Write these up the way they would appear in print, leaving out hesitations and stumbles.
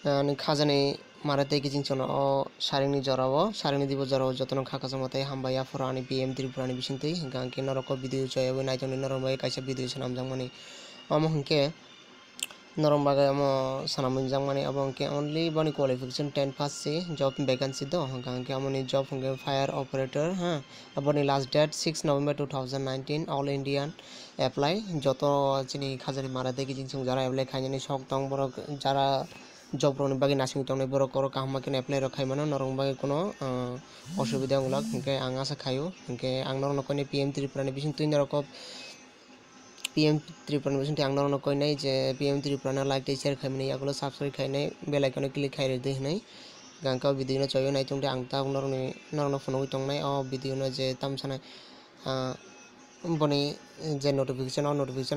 ni khajani marate ki jingchono o sharingni jorao sharingni dibo jorao jotono khakasong mate Hambai afora ani PM Tripura ni bisingtwi hingka ke noroko video choyo naitongni norombai kaisa video sanamjangmani amo hingke norong bagai amo sanamung jangmani abo hingke only boni qualification 10 pass si job vacancy do hingke amoni job hingke fire operator aboni last date 6 November 2019 all Indian apply joto chini khajani marate ki jingsong jara apply khainani sok tong borok jara job roni bagi nasing tongnai borok koro kahma kene apply rok khaimano norong bagi kono osubida ongulak hingke ang asa khayo hingke ang norong nokoni PM Tripura ni bising tui norok PM Tripura ni bising ang norong nokoi je PM Tripura na like tei share khaimani yagulo subscribe khainai bell icon click khaire de hinai gangka video no choyo nai tongde ang ta norong no phone tongnai o video no je tamsana boni je notification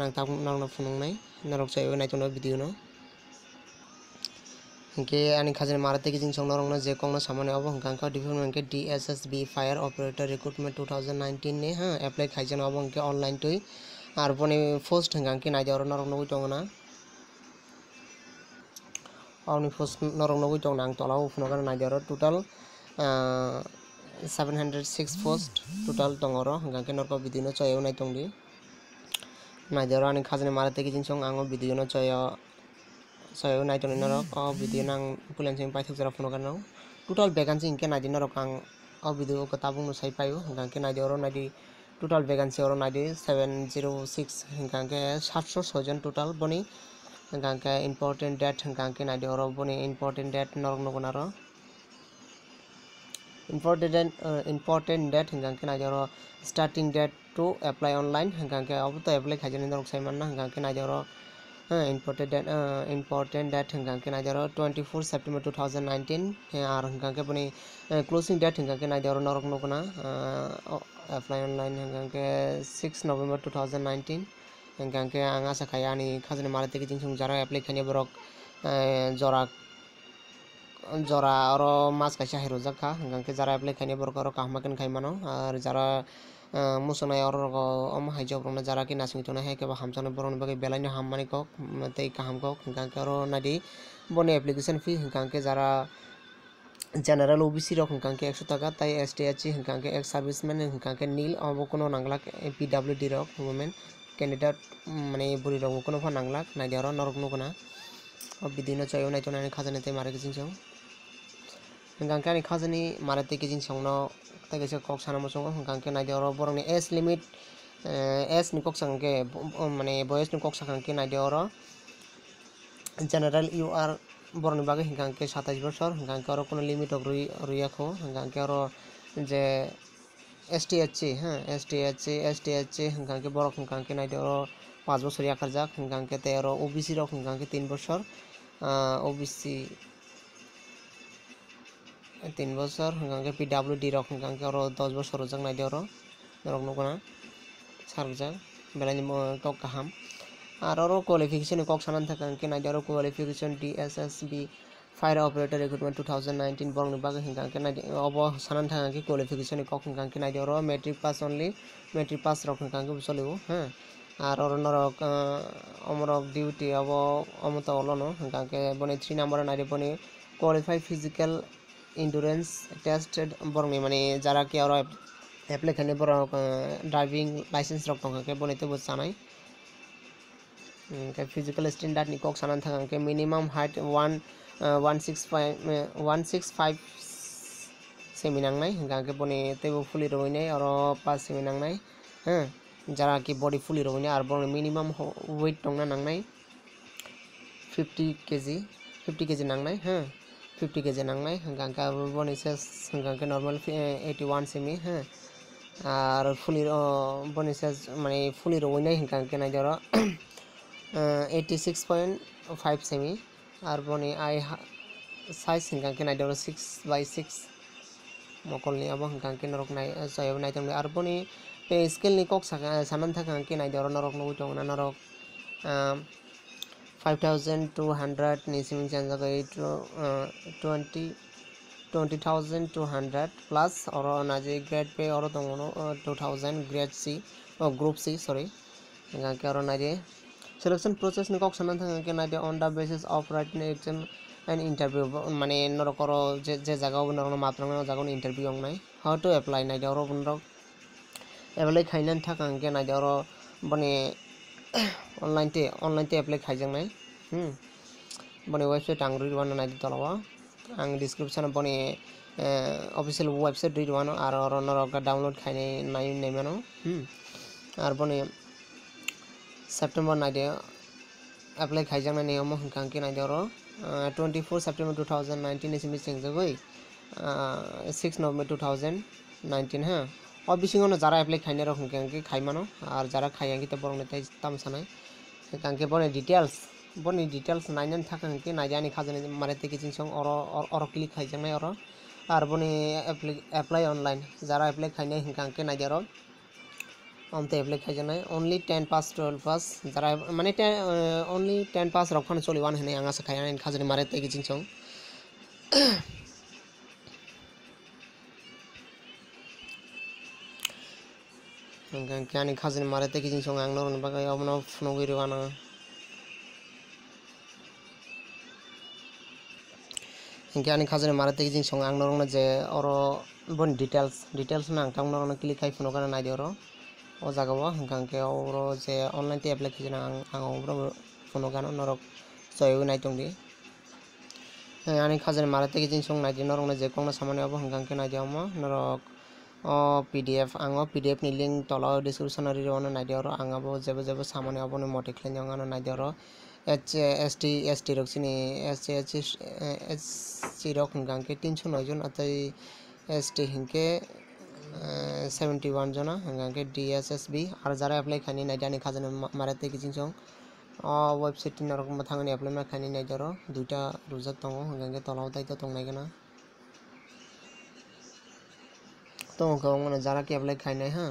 ang ta norong no phone nai norok choyo nai tongno video no hingke ani khajani marate ki jingsong norong no je kongno samane obo hingka development ke DSSB fire operator recruitment 2019 ne apply khaijano obo hingke online tui ar boni post hingka ke naide oro norong no tongna oni post norong no tongna ang tola ufno kana naide oro total 706 post total tongoro hingka ke norko video no choyo nai tongdi naide oro ani khajani marate ki jingsong ango video no choyo nai tongni norok o video nang pulen pai thukjara phono kana total vacancy hingke naidi norok ang o video ko tabung no sai payo hingka ke naidi oro naidi total vacancy oro naidi 706 hingka ke 706 jon total boni hingka ke important date hingka ke naidi oro boni important date norok no gonaro important date hingka ke naidi oro starting date to apply online hingka ke obo to apply khaijani norok sai manna hingka ke naidi oro important date hingka ke naidi oro 24 September 2019 ar hingka ke boni closing date hingka ke naidi oro norok no gona apply online hingka ke 6 November 2019 hingka ke ang asa khaya ani khajani marate ki jingsong jara apply khaini borok jora oro mas kaisa hirojak kha hingka ke jara apply khaini borok oro kahma ken khaimano ar jara musonai oro omo haijok rokno jara ki nasing tona he ke ba hamjano borokni bagi belai no hammani kok tei kaham kok hingka ke oro nadi boni application fee hingka ke jara general OBC rok hingka ke 100 taka tai STHC hingka ke ex serviceman hingka ke nil obo kono nanglak PWD rok women candidate mane buri rok kono pha nanglak naidi oro norok nuguna o video no choyo nai tona ni khajani tei mare ki jingsong hingka ke ani khajani marate ki jingsong no tai kaisa kok sana mosongo hingka ke naidi oro borokni age limit age ni kok sangke mane boys ni kok sangke naidi oro general UR borokni bagui hingka ke 27 bosor hingka ke oro kono limit ok ruiyakho hingka ke oro je STHC STHC hingka ke borok hingka ke naidi oro 5 bosor yakarjak hingka ke tei oro OBC rok hingka ke 3 bosor OBC 3 bosor hingka ke PWD rok hingka ke oro 10 bosor rojak naidi oro norok nuguna sarjak belai kok kaham ar oro qualification kok sanan thaka ke naidi oro qualification DSSB fire operator recruitment 2019 borokni bagui hingka ke naidi obo sanan thaka ke qualification kok hingka ke naidi oro metric pass only metric pass rok hingka ke cholibo ar oro norok omorok duty obo omoto olono hingka ke boni 3 number naidi boni qualified physical endurance tested borokni mane jara ke oro apply khaini borok driving license rok tongka ke boni tebo sanai ke physical standard ni kok sanan thaka ke minimum height 165 semi nangnai hingka ke boni tebo fully roinai oro 5 semi nangnai jara ki body fully roinai ar borokni minimum weight tongna nangnai 50 kg nangnai 50 kg nangnai hingka ke boni ses hingka ke normal 81 semi ar fully boni ses mane fully roinai hingka ke naidi oro 86.5 semi ar boni eye size hingka ke naidi oro 6/6 mokolni abo hingka ke norok nai sayo nai tongni ar boni pay scale ni kok sanan thaka ke naidi oro norok nugui tongna norok 5200 ni simi chanjagai 20,200 plus oro naji grade pay oro tongono 2000 grade C group C sorry hingka ke oro naji selection process ni kok sanan thaka ke naidi on the basis of written exam and interview mane norokoro je jaga norono matrang jaga interview ongnai how to apply nai doro bunrok apply khainan thakang ke nai doro bani online te apply khaijangnai bani website ang read one nai tolawa ang description bani official website read one aro norok download khainai nai mano ar bani September nai de apply khaijangnai niyam hingkang ke nai doro 24 September 2019 is missing jagoi 6 November 2019 ha bisingono jara apply khaine rok hingkang khaimano ar jara khaiyangi te borong tai tamsanai hingkang boni details nainan thakang ke naijani khajani mare te kijing song oro click khaijangnai oro ar boni apply online jara apply khaine hingkang ke naijaro amte apply khaijanai only 10 pass 12 pass jara mane only 10 pass rok phano choli wan hene anga sa khaiani khajani mare te kijing song Kani khazin mare te kijing song ang norong bagai obno phunogui rwana kani khazin mare te kijing song ang norong je oro bon details na ang norong click khai phunogana nai oro o jaga o hingkangke oro je online te apply khajana ang obro phunogana norok soyu nai tongdi ani khazin mare te kijing song nai norong je kongna samane obo hingkangke nai omo norok PDF ang PDF ni link tola description ri rono nai oro ang abo jebo samane abo ni mote khleng ang nai oro ST rok sini SC rok hingkang ke 309 jon atai ST hingke 71 jona hingkang ke DSSB ar jara apply khani nai jani khajana marate kijing song website ni rok mathangani apply ma khani nai oro duita rujak tongo hingkang ke tola tai to tongnai gana tongko ngone jara ke apply khainai ha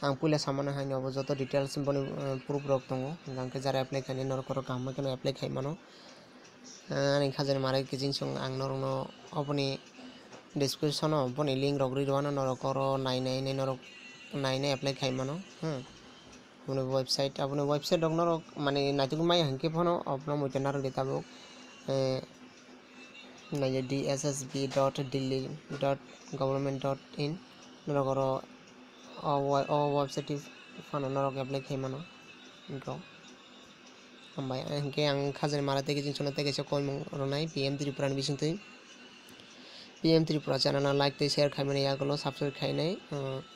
ang puila samana haino obo joto details boni proof rok tongo hingkang jara apply khainai norokoro kamma keno apply khaimano ani khajani mare kijing song ang norokno oboni description o boni link rok rirwano norokoro nainai apply khaimano aboni website rok norok mane naituk mai hangke phono obno muitana rok ditabok naija dssb.delhi.government.in norokoro website phano norok apply khaimano ingko Hambai hingke ang khajani mara te kijing song te kaisa koimong ronai PM Tripura ni bisingtwi PM Tripura channel like te share khaimani yagulo subscribe khainai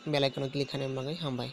bell icon click khainai bagai Hambai।